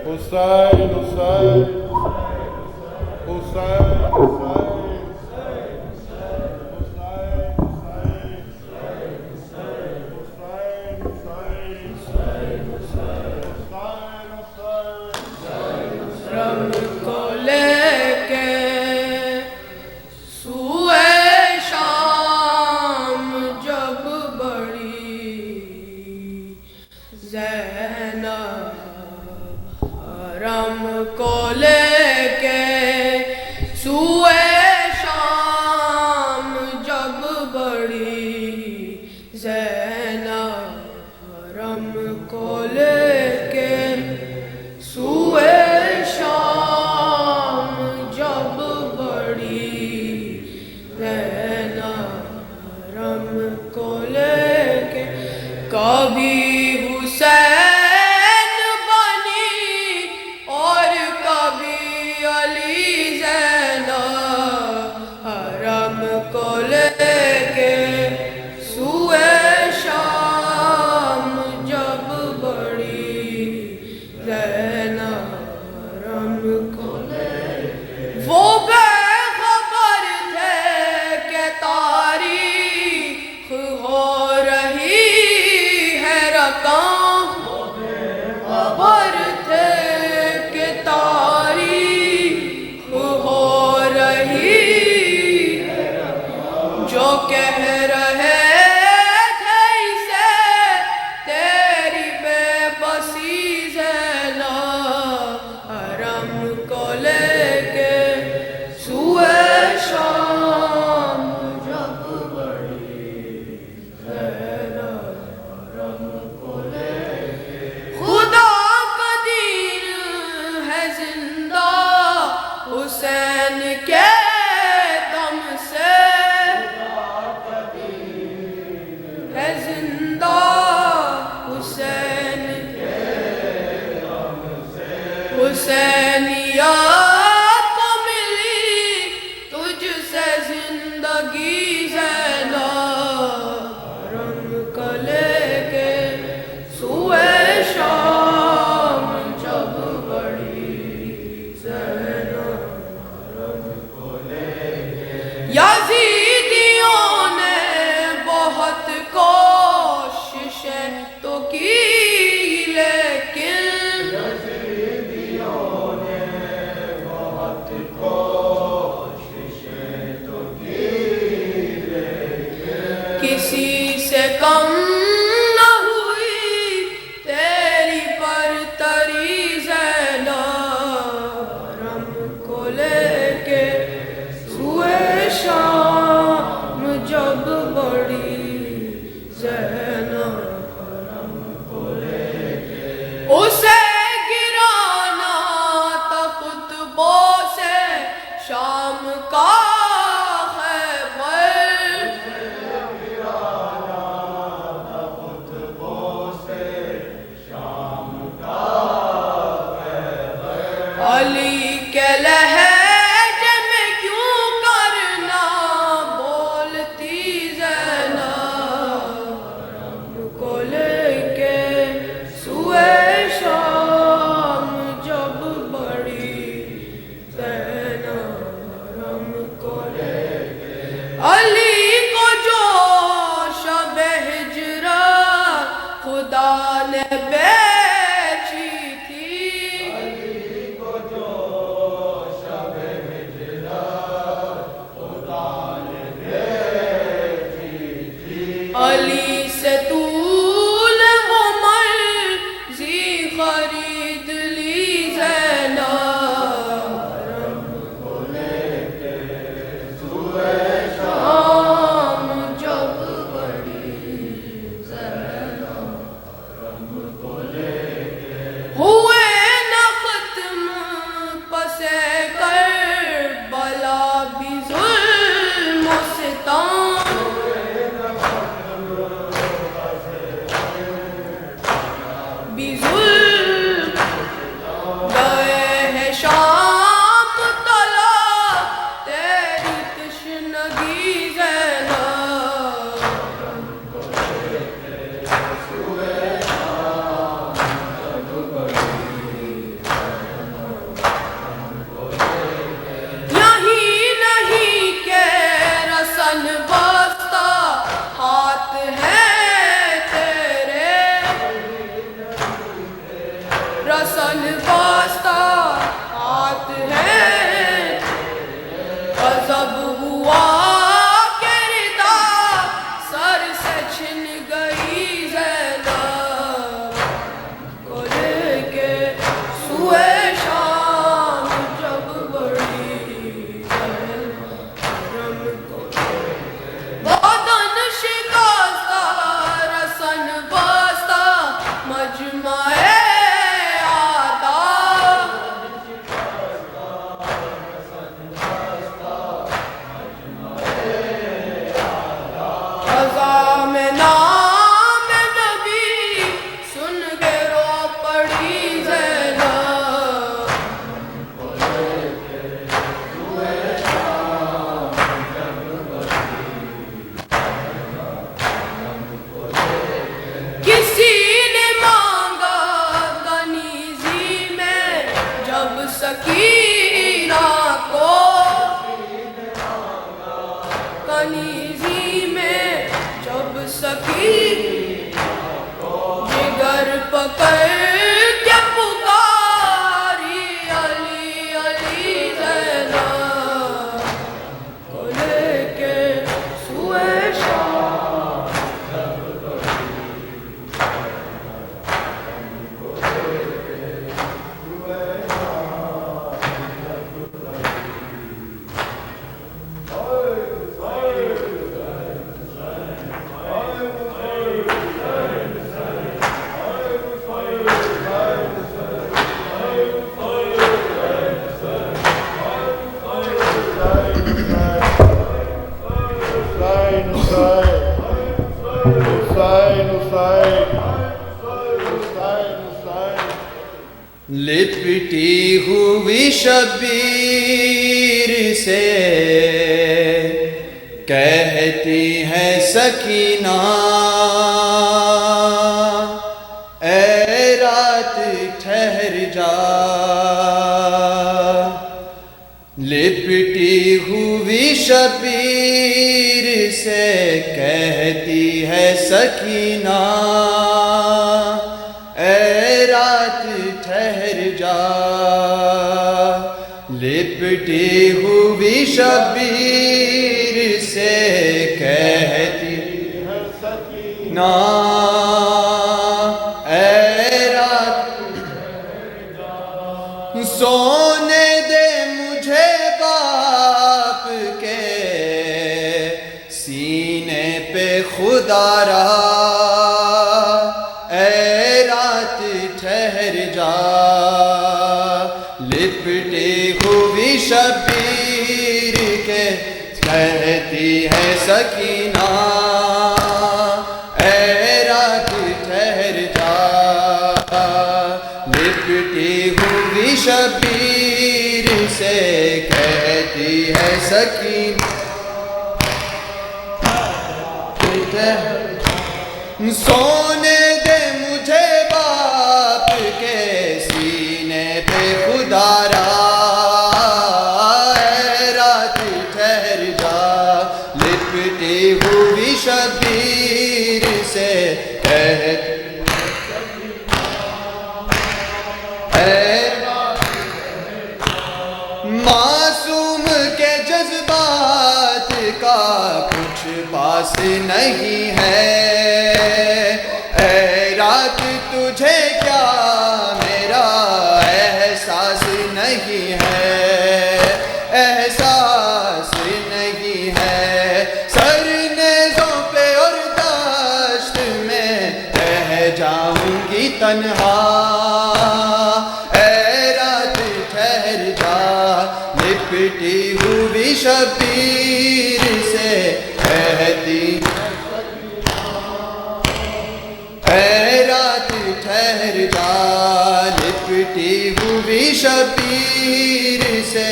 Hussein, Hussein, Hussein, Hussein. حرم کو لے کے سوئے شام جب بڑی زینب حرم کو لے کے سوئے شام جب بڑی زینب حرم کو لے کے کبھی حسین بنی اور کبھی علی زینب حرم کو لے کے سوئے شام جب بڑی زینب حرم کو لے کے وہ بے خبر تھے کہ تاریخ ہو رہی ہے رقم خبر تھے کہ تاریخ ہو رہی ہے جو کہہ رہے تھے اسے تیری بے بسی زینب حرم کو لے کے سوئے شام جب بڑی زینب حرم کو لے کے خدا کا دین ہے زندہ حسین کے دم سے ہے زندہ حسین کے دم سے حسینیت کو ملی تجھ سے زندگی زینب حرم کو لے کے سوئے شام جب بڑی زینب حرم کو لے کے یزیدیوں نے بہت کوششیں تو کی لیکن یزیدیوں نے بہت کوششیں تو کی لیکن کسی سے کم نہ ہوئی تیری برتری زینب حرم کو لے کے سوئے شام جب بڑی زینب حرم کو لے کے اسے گرانا تھا خطبوں سے شام کا خیبر پاکیزی میں جب سکی جگر پکڑ کے پکاری علی علی زینب کو لے کے سوئے شام لپٹی ہوئی شبیر سے کہتی ہے سکینہ اے رات ٹھہر جا لپٹی ہوئی شبیر سے کہتی ہے سکینہ اے رات ٹھہر جا لپٹی ہوئی شبیر سے کہتی ہے سکینہ اے رات سونے دے مجھے باپ کے سینے پہ خدا را اے رات ٹھہر جا لپٹی ہوئی شبیر کے کہتی ہے سکینہ اے رات ٹھہر جا لپٹی ہوئی شبیر سے کہتی ہے سکینہ سونے دے مجھے باپ کے سینے پہ خدا را اے رات ٹھہر جا لپٹی ہوئی شبیر سے کہتی اے معصوم کے جذبات کا کچھ پاس نہیں ہے اے رات تجھے کیا میرا احساس نہیں ہے احساس نہیں ہے سر نیزوں پہ اور دشت میں رہ جاؤں گی تنہا اے رات ٹھہر جا لپٹی ہوئی شبیر سے کہتی اے رات ٹھہر جا لپٹی ہوئی شبیر سے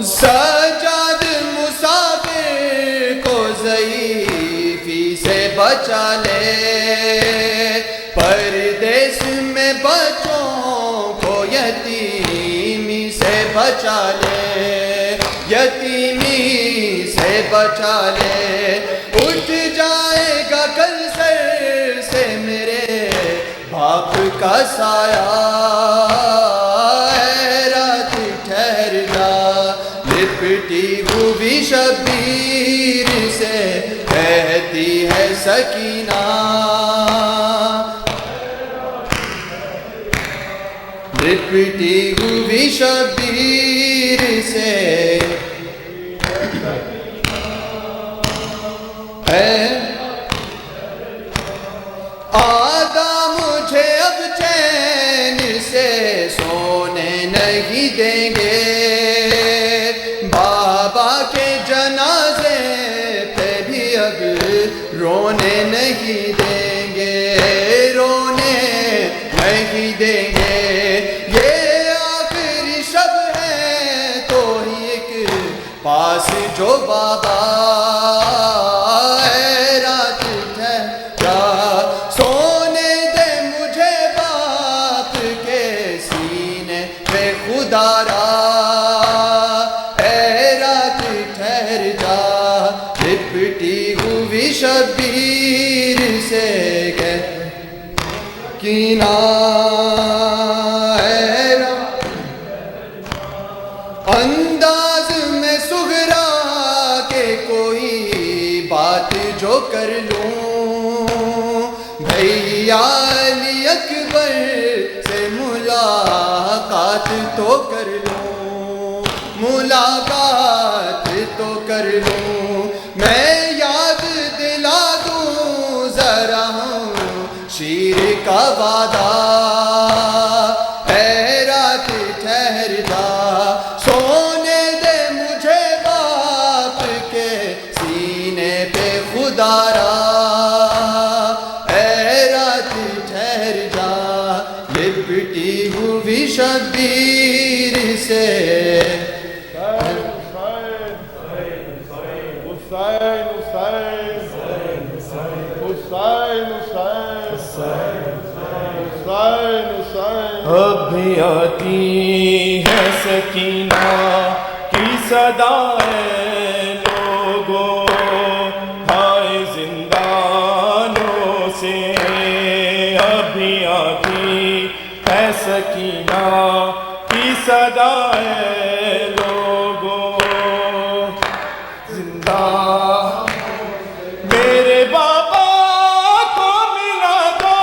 سجاد مسافر کو ضعیفی سے بچا لے پردیس میں بچوں کو یتیمی سے بچا لے یتیمی سے بچا لے اٹھ جائے گا کل سر سے میرے باپ کا سایہ اے رات ٹھہر جا لپٹی ہوئی شبیر سے کہتی ہے سکینہ لپٹی ہوئی شبیر سے آقا مجھے اب چین سے سونے نہیں دیں گے بابا کے جنازے پہ بھی اب رونے نہیں دیں گے رونے نہیں دیں گے یہ آخری شب ہے تو ہی ایک پاس جو بابا اے رات سونے دے مجھے باپ کے سینے پہ خدا را اے رات ٹھہر جا لپٹی ہوئی شبیر سے کینا انداز میں سغرا کے کوئی بات جو کر لوں بھیا علی اکبر سے ملاقات تو کر لوں ملاقات تو کر لوں میں یاد دلا دوں ذرا شیر کا وعدہ اے رات ٹھہر جا سونے دے مجھے باپ کے سینے پہ خدا را اے رات ٹھہر جا لپٹی ہوئی شبیر سے اب بھی آتی ہے سکینہ کی صدائے لوگوں ہائے زندانوں سے اب بھی آتی ہے سکینہ کی صدائے لوگوں زندہ میرے بابا کو ملا دو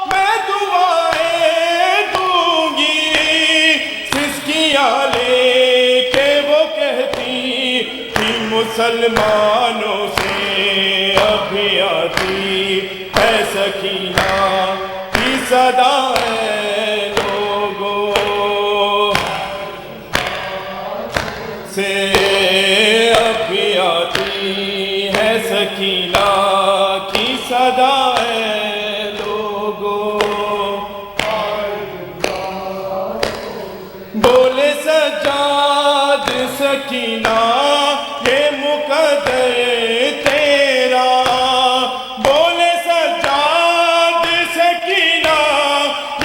میں دعائیں دوں گی سسکیاں لے کے وہ کہتی تھی مسلمانوں سے اب بھی آتی ہے سکینہ کی صدائیں لوگوں سے اب بھی آتی ہے سکینہ کی صدائیں لوگوں بولے سجاد سکینہ یہ مقدر تیرا بولے سجاد سکینہ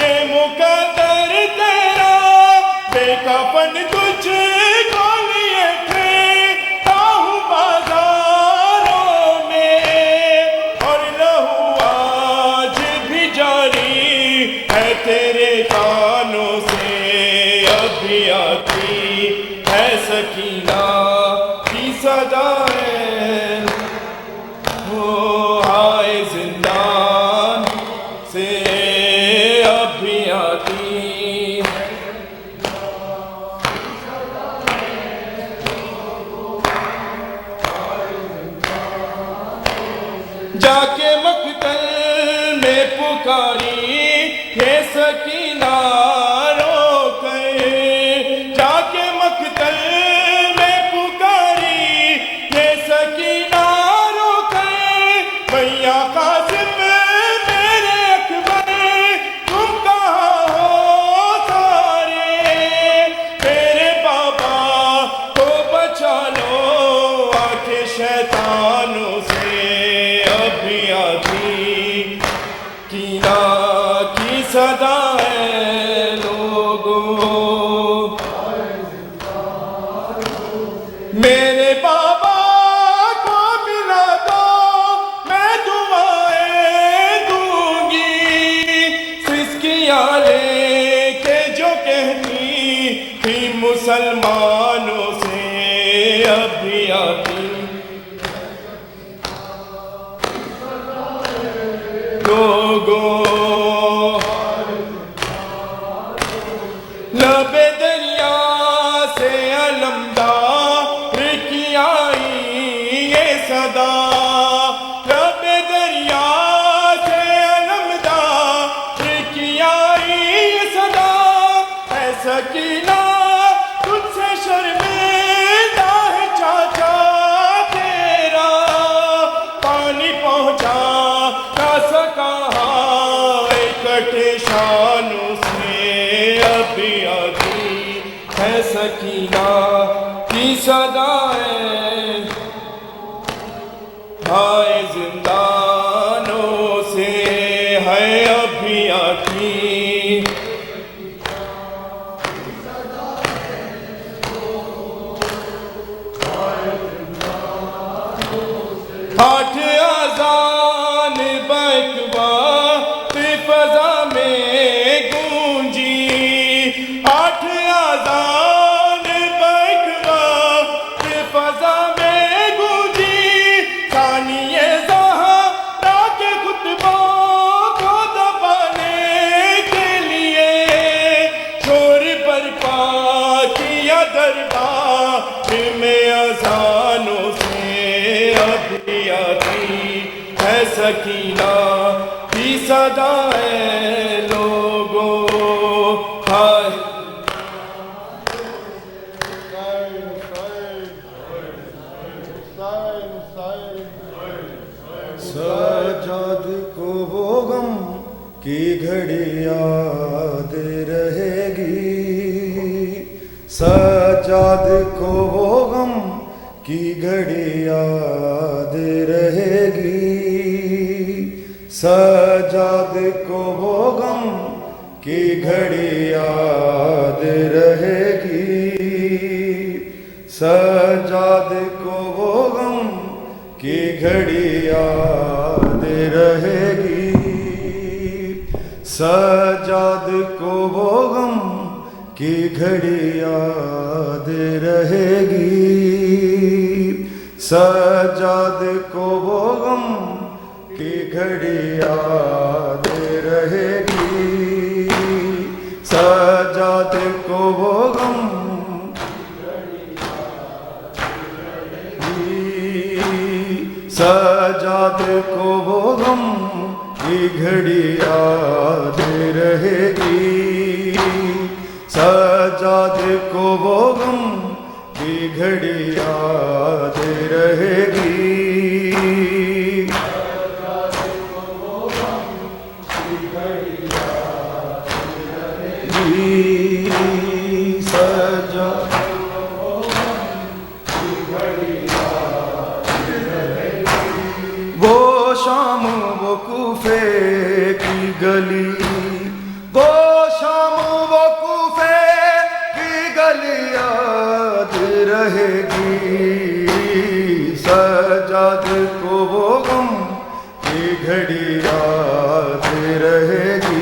یہ مقدر تیرا بے کفن تجھ کو لیے تھے راہوں بازاروں میں اور لہو آج بھی جاری ہے تیرے کانوں سے اب بھی آتی ہے سکینہ کی صدائیں ہو ہائے زندان سے اب بھی آتی جا کے مقتل میں پکاری یہ سکینہ رو کر جا کے مقتل میں پکاری یہ سکینہ رو کر بھیا قاسم میرے اکبر تم کہاں ہو سارے میرے بابا کو بچا لو آ کے شیطانوں سے اب بھی آتی کینا کی صدائیں لوگوں میرے بابا کو ملا دو میں دعائیں دوں گی سسکیاں لے کے جو کہتی تھی مسلمانوں سے اب بھی آتی لوگوں لب دریا سے علمدار کی آئی یہ صدا لب دریا سے علمدار کی آئی یہ صدا ہے سکینہ تجھ سے شرمندہ ہے چاچا تیرا پانی پہنچا نہ سکا اکٹھے شانوں سے اب بھی آتی ہے سکینہ کی صدائیں ہائے زندانوں سے ہے اب بھی آتی آٹھ آذان بکوات فضا میں گونجی، آٹھ آذان بکوات فضا میں گونجی، ثانیہ زہرا کے خطبوں کو دبانے کے لیے شور برپا کیا دربار میں، اذانوں سے ابھی آتی ہے سکینہ کی صدائے لوگوں، ہائے سجاد کو وہ غم کی گھڑی یاد رہے گی، سجاد کو وہ غم کی گھڑی یاد رہے گی، سجاد کو وہ غم کی گھڑی یاد رہے گی، سجاد کو وہ غم کی گھڑی یاد رہے گی، سجاد کو وہ غم کی گھڑی یاد رہے گی، سجاد کو وہ غم کی گھڑی یاد رہے گی، سجاد کو وہ غم سجاد کو وہ غم کی گھڑی یاد رہے گی، سجاد کو وہ غم کی گھڑی یاد رہے گی، سجاد وہ شام وہ کوفے کی گلی، وہ شام وہ کوفے کی گلی یاد رہے گی، سجاد کو وہ غم کی گھڑی یاد رہے گی،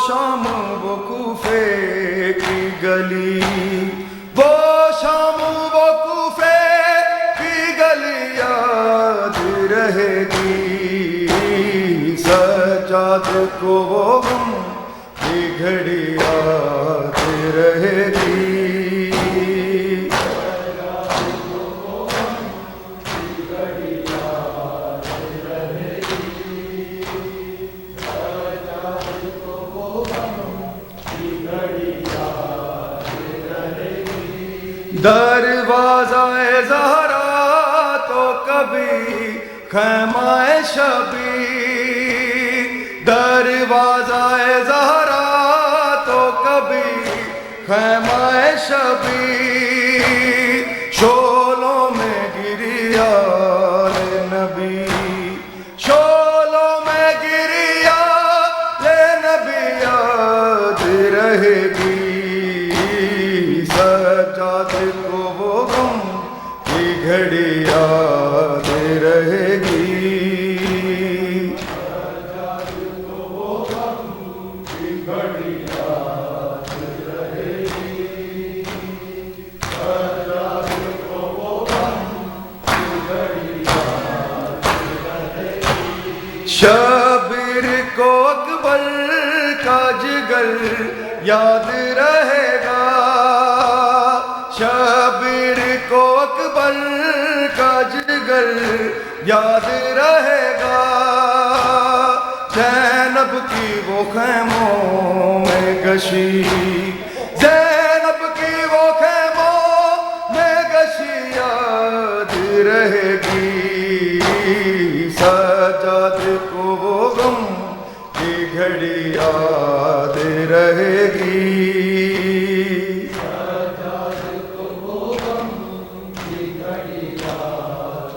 شام وہ کوفے کی گلی، وہ شام وہ کوفے کی گلی یاد رہے گی، سجاد کو وہ غم کی گھڑی یاد رہے گی، دروازہ زہرا تو کبھی خیمہ شبی، دروازہ زہرا تو کبھی خیمہ شبی، شولوں میں گری آل نبی، شولوں میں گری آل نبی یاد رہے گی، سجاد کو وہ غم کی گھڑی یاد رہے گی، سجاد کو وہ غم کی گھڑی یاد رہے گی، سجاد کو وہ غم کی گھڑی یاد رہے گی، شبیر کو اکبر کا جگر یاد رہے گا، شبیر کو اکبر کا جگر یاد رہے گا، زینب کی وہ خیموں میں گشی، زینب کی وہ خیموں میں گشی یاد رہے گی، سجاد کو وہ غم کی گھڑی یاد رہے گی، سجاد کو وہ غم کی گھڑی یاد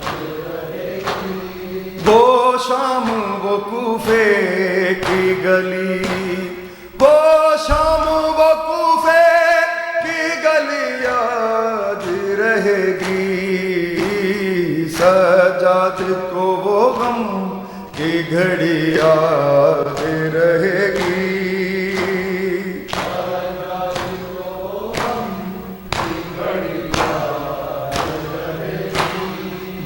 سجاد کو وہ غم کی گھڑی یاد رہے گی.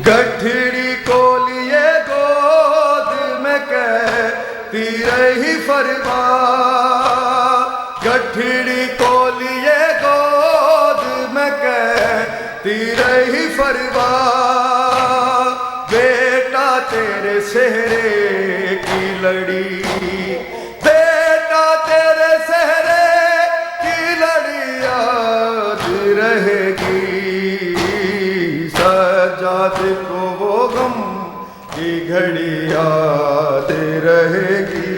گٹھڑی کو لیے گود میں کہتی رہی فرما، گٹھڑی کو لیے گود میں کہتی رہی فرما، بیٹا تیرے سہرے کی لڑی، بیٹا تیرے سہرے کی لڑی یاد رہے گی. سجاد کو وہ غم کی گھڑی یاد رہے گی.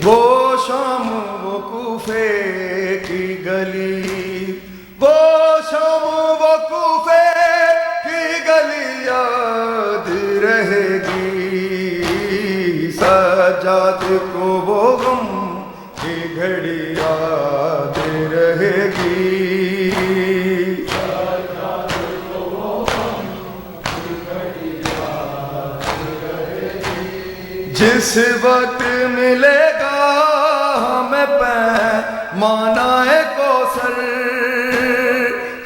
وہ شام وہ کوفے کی گلی، وہ شام وہ کوفے کی گلی یاد رہے گی. سجاد کو وہ غم کی گھڑی یاد رہے گی. جس وقت ملے گا ہمیں پیمانہ کوثر،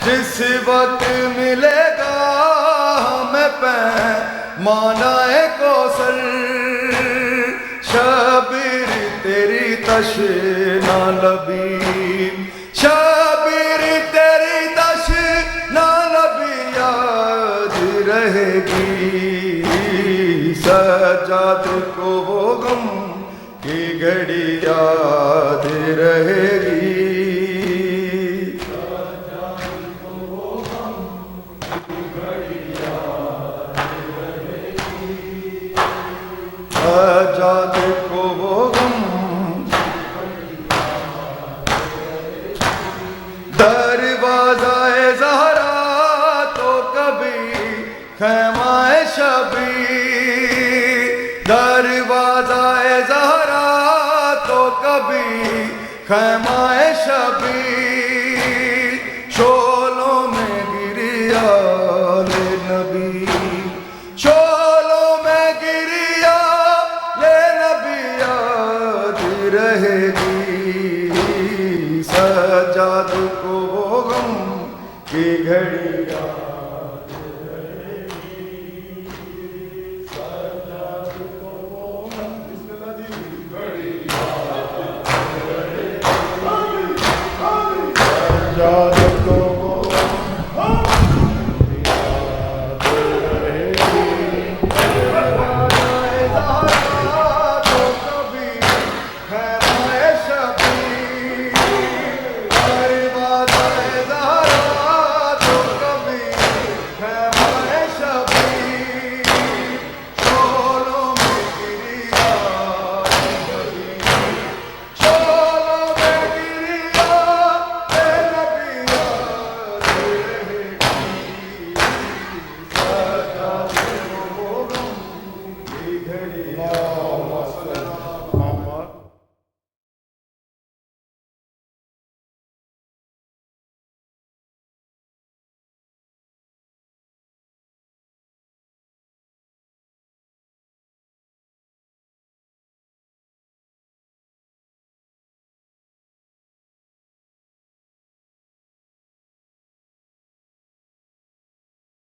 جس وقت ملے گا ہمیں پیمانہ کوثر، شبیر تیری تشنا لبی، شبیر تیری تشنا لبی یاد رہے گی. سجاد کو وہ غم کی گھڑی یاد رہے گی. سجاد کو وہ غم، دروازہ زہرا تو کبھی خیمہ شبیر، دروازہ زہرا تو کبھی خیمہ شبیر،